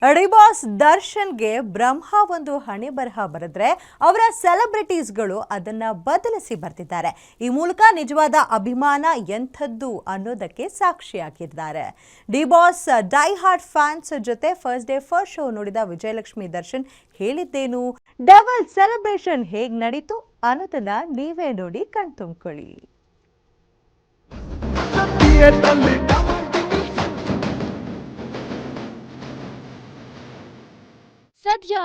D Boss ದರ್ಶನ್ಗೆ ಬ್ರಹ್ಮ ಒಂದು ಹಣೆ ಬರಹ ಬರೆದ್ರೆ ಅವರ ಸೆಲೆಬ್ರಿಟೀಸ್ಗಳು ಅದನ್ನ ಬದಲಿಸಿ ಬರ್ತಿದ್ದಾರೆ. ಈ ಮೂಲಕ ನಿಜವಾದ ಅಭಿಮಾನ ಎಂಥದ್ದು ಅನ್ನೋದಕ್ಕೆ ಸಾಕ್ಷಿಯಾಗಿದ್ದಾರೆ. ಡಿಬಾಸ್ ಡೈ ಹಾರ್ಟ್ ಫ್ಯಾನ್ಸ್ ಜೊತೆ ಫಸ್ಟ್ ಡೇ ಫಸ್ಟ್ ಶೋ ನೋಡಿದ ವಿಜಯಲಕ್ಷ್ಮಿ ದರ್ಶನ್ ಹೇಳಿದ್ದೇನು, ಡೆವಲ್ ಸೆಲೆಬ್ರೇಷನ್ ಹೇಗ್ ನಡೀತು ಅನ್ನೋದನ್ನ ನೀವೇ ನೋಡಿ ಕಣ್ತುಂಬ್ಕೊಳ್ಳಿ. ಸದ್ಯ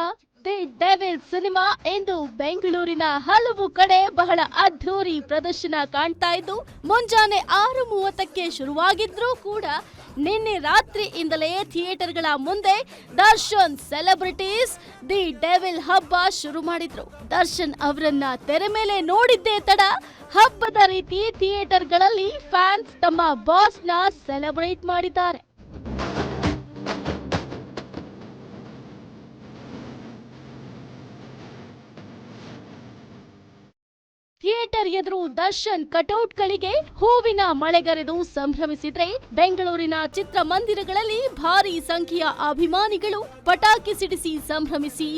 ದಿ ಡೆವಿಲ್ ಸಿನಿಮಾ ಇಂದು ಬೆಂಗಳೂರಿನ ಹಲವು ಕಡೆ ಬಹಳ ಅದ್ಧೂರಿ ಪ್ರದರ್ಶನ ಕಾಣ್ತಾ ಇದ್ದು, ಮುಂಜಾನೆ 6:30ಕ್ಕೆ ಶುರುವಾಗಿದ್ರೂ ಕೂಡ ನಿನ್ನೆ ರಾತ್ರಿಯಿಂದಲೇ ಥಿಯೇಟರ್ಗಳ ಮುಂದೆ ದರ್ಶನ್ ಸೆಲೆಬ್ರಿಟೀಸ್ ದಿ ಡೆವಿಲ್ ಹಬ್ಬ ಶುರು ಮಾಡಿದ್ರು. ದರ್ಶನ್ ಅವರನ್ನ ತೆರೆ ಮೇಲೆ ನೋಡಿದ್ದೇ ತಡ ಹಬ್ಬದ ರೀತಿ ಥಿಯೇಟರ್ಗಳಲ್ಲಿ ಫ್ಯಾನ್ಸ್ ತಮ್ಮ ಬಾಸ್ನ ಸೆಲೆಬ್ರೇಟ್ ಮಾಡಿದ್ದಾರೆ. ಥಿಯೇಟರ್ ಎದುರು ದರ್ಶನ್ ಕಟೌಟ್ಗಳಿಗೆ ಹೂವಿನ ಮಳೆಗರೆದು ಸಂಭ್ರಮಿಸಿದ್ರೆ, ಬೆಂಗಳೂರಿನ ಚಿತ್ರಮಂದಿರಗಳಲ್ಲಿ ಭಾರಿ ಸಂಖ್ಯೆಯ ಅಭಿಮಾನಿಗಳು ಪಟಾಕಿ ಸಿಡಿಸಿ ಸಂಭ್ರಮಿಸಿ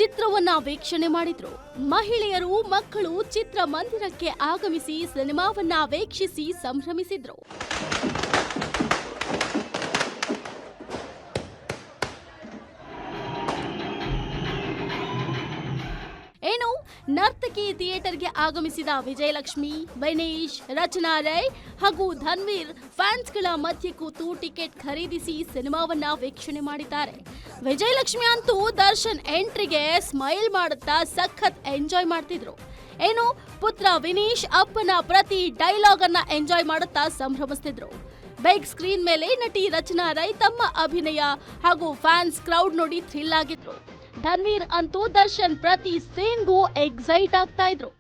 ಚಿತ್ರವನ್ನ ವೀಕ್ಷಣೆ ಮಾಡಿದ್ರು. ಮಹಿಳೆಯರು, ಮಕ್ಕಳು ಚಿತ್ರಮಂದಿರಕ್ಕೆ ಆಗಮಿಸಿ ಸಿನಿಮಾವನ್ನ ವೀಕ್ಷಿಸಿ ಸಂಭ್ರಮಿಸಿದ್ರು. ಏನು ನರ್ತಕಿ ಥಿಯೇಟರ್ಗೆ ಆಗಮಿಸಿದ ವಿಜಯಲಕ್ಷ್ಮಿ, ವಿನೀಶ್, ರಚನಾ ರೈ ಹಾಗೂ ಧನ್ವೀರ್ ಫ್ಯಾನ್ಸ್ಗಳ ಮಧ್ಯೆ ಕೂತು ಟಿಕೆಟ್ ಖರೀದಿಸಿ ಸಿನಿಮಾವನ್ನ ವೀಕ್ಷಣೆ ಮಾಡಿದ್ದಾರೆ. ವಿಜಯಲಕ್ಷ್ಮಿ ಅಂತೂ ದರ್ಶನ್ ಎಂಟ್ರಿಗೆ ಸ್ಮೈಲ್ ಮಾಡುತ್ತಾ ಸಖತ್ ಎಂಜಾಯ್ ಮಾಡ್ತಿದ್ರು. ಏನು ಪುತ್ರ ವಿನೀಶ್ ಅಪ್ಪನ ಪ್ರತಿ ಡೈಲಾಗ್ ಅನ್ನ ಎಂಜಾಯ್ ಮಾಡುತ್ತಾ ಸಂಭ್ರಮಿಸ್ತಿದ್ರು. ಬಿಗ್ ಸ್ಕ್ರೀನ್ ಮೇಲೆ ನಟಿ ರಚನಾ ರೈ ತಮ್ಮ ಅಭಿನಯ ಹಾಗೂ ಫ್ಯಾನ್ಸ್ ಕ್ರೌಡ್ ನೋಡಿ ಥ್ರಿಲ್ ಆಗಿದ್ರು. ಧನ್ವೀರ್ ಅಂತೂ ದರ್ಶನ್ ಪ್ರತಿ ಸೀನ್ಗೂ ಎಕ್ಸೈಟ್ ಆಗ್ತಾ ಇದ್ರು.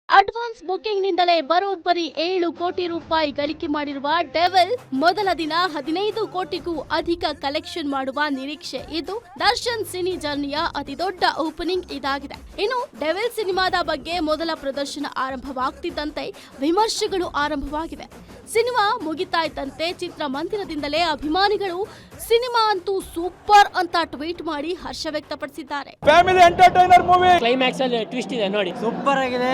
ಅಡ್ವಾನ್ಸ್ ಬುಕಿಂಗ್ ನಿಂದಲೇ ಬರೋಬ್ಬರಿ 7 ಕೋಟಿ ರೂಪಾಯಿ ಗಳಿಕೆ ಮಾಡಿರುವ ಡೆವಿಲ್ ಮೊದಲ ದಿನ 15 ಕೋಟಿಗೂ ಅಧಿಕ ಕಲೆಕ್ಷನ್ ಮಾಡುವ ನಿರೀಕ್ಷೆ ಇದ್ದು, ದರ್ಶನ್ ಸಿನಿ ಜರ್ನಿಯ ಅತಿ ದೊಡ್ಡ ಓಪನಿಂಗ್ ಇದಾಗಿದೆ. ಇನ್ನು ಡೆವಿಲ್ ಸಿನಿಮಾದ ಬಗ್ಗೆ ಮೊದಲ ಪ್ರದರ್ಶನ ಆರಂಭವಾಗ್ತಿದ್ದಂತೆ ವಿಮರ್ಶೆಗಳು ಆರಂಭವಾಗಿವೆ. ಸಿನಿಮಾ ಮುಗಿತಾ ಇದ್ದಂತೆ ಚಿತ್ರಮಂದಿರದಿಂದಲೇ ಅಭಿಮಾನಿಗಳು ಸಿನಿಮಾ ಅಂತೂ ಸೂಪರ್ ಅಂತ ಟ್ವೀಟ್ ಮಾಡಿ ಹರ್ಷ ವ್ಯಕ್ತಪಡಿಸಿದ್ದಾರೆ. ಫ್ಯಾಮಿಲಿ ಎಂಟರ್ಟೈನರ್ ಮೂವಿ, ಕ್ಲೈಮ್ಯಾಕ್ಸ್ ಅಲ್ಲಿ ಟ್ವಿಸ್ಟ್ ಇದೆ ನೋಡಿ, ಸೂಪರ್ ಆಗಿದೆ,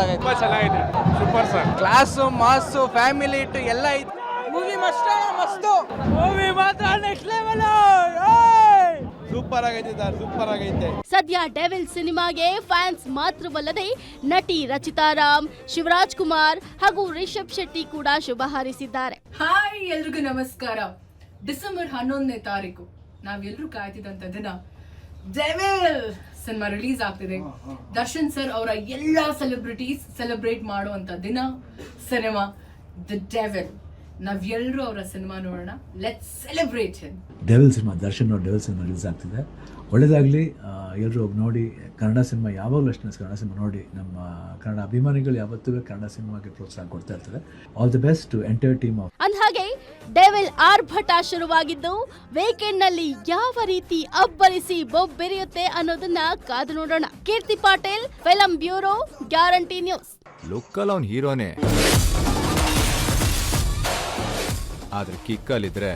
ತುಂಬಾ ಚೆನ್ನಾಗಿದೆ, super sir, class mass family ಇಟ್ಟು ಎಲ್ಲ ಇದೆ. ಮೂವಿ ಮಸ್ತು, ಮೂವಿ ಮಾತ್ರ ನೆಕ್ಸ್ಟ್ ಲೆವೆಲ್, ಸೂಪರ್ ಆಗೈತೆ ಸರ್, ಸೂಪರ್ ಆಗೈತೆ. ಸದ್ಯ ಡೆವಿಲ್ ಸಿನಿಮಾಗೆ ಫ್ಯಾನ್ಸ್ ಮಾತ್ರವಲ್ಲದೆ ನಟಿ ರಚಿತಾ ರಾಮ್, ಶಿವರಾಜ್ ಕುಮಾರ್ ಹಾಗೂ ರಿಷಬ್ ಶೆಟ್ಟಿ ಕೂಡ ಶುಭ ಹಾರೈಸಿದ್ದಾರೆ. ಹಾಯ್, ಎಲ್ರಿಗೂ ನಮಸ್ಕಾರ. ಡಿಸೆಂಬರ್ 11ನೇ ತಾರೀಕು ನಾವೆಲ್ಲರೂ ಕಾಯ್ತಿದ್ದಂತ ದಿನ ಡೆವಿಲ್ ಸಿನಿಮಾ ರಿಲೀಸ್ ಆಗ್ತಿದೆ. ದರ್ಶನ್ ಸರ್ ಅವರ ಎಲ್ಲಾ ಸೆಲೆಬ್ರಿಟೀಸ್ ಸೆಲೆಬ್ರೇಟ್ ಮಾಡುವಂತ ದಿನ ಸಿನಿಮಾ ದ ಡೆವಿಲ್. ನಾವೆಲ್ಲರೂ ಅವರ ಸಿನಿಮಾ ನೋಡೋಣ, let's celebrate him. Devil cinema, Darshan devil cinema release ಆಗ್ತಿದೆ. ಒಳ್ಳೇದಾಗಲಿ, ಎಲ್ಲರೂ ಹೋಗಿ ನೋಡಿ. ಕನ್ನಡ ಸಿನಿಮಾ ಯಾವಾಗಲೂ ಅಷ್ಟೇ, ಕನ್ನಡ ಸಿನಿಮಾ ನೋಡಿ. ನಮ್ಮ ಕನ್ನಡ ಅಭಿಮಾನಿಗಳು ಯಾವತ್ತೂ ಕನ್ನಡ ಸಿನಿಮಾಗೆ ಪ್ರೋತ್ಸಾಹ ಕೊಡ್ತಾ ಇರ್ತಾರೆ. All the best to entire team of. ಅಂದಹಾಗೆ ಡೆವಿಲ್ ಆರ್ಭಟ ಶುರುವಾಗಿದ್ದು, ವೀಕೆಂಡ್ ನಲ್ಲಿ ಯಾವ ರೀತಿ ಅಬ್ಬರಿಸಿ ಬೊಬ್ಬೆರೆಯುತ್ತೆ ಅನ್ನೋದನ್ನ ಕಾದು ನೋಡೋಣ. Keerthi Patil, film bureau, Guarantee News. ಲುಕ್ಕಲ್ಲಿ ಅವ್ನು ಹೀರೋನೇ, ಆದ್ರೆ ಕಿಕ್ಕಲ್ಲಿದ್ರೆ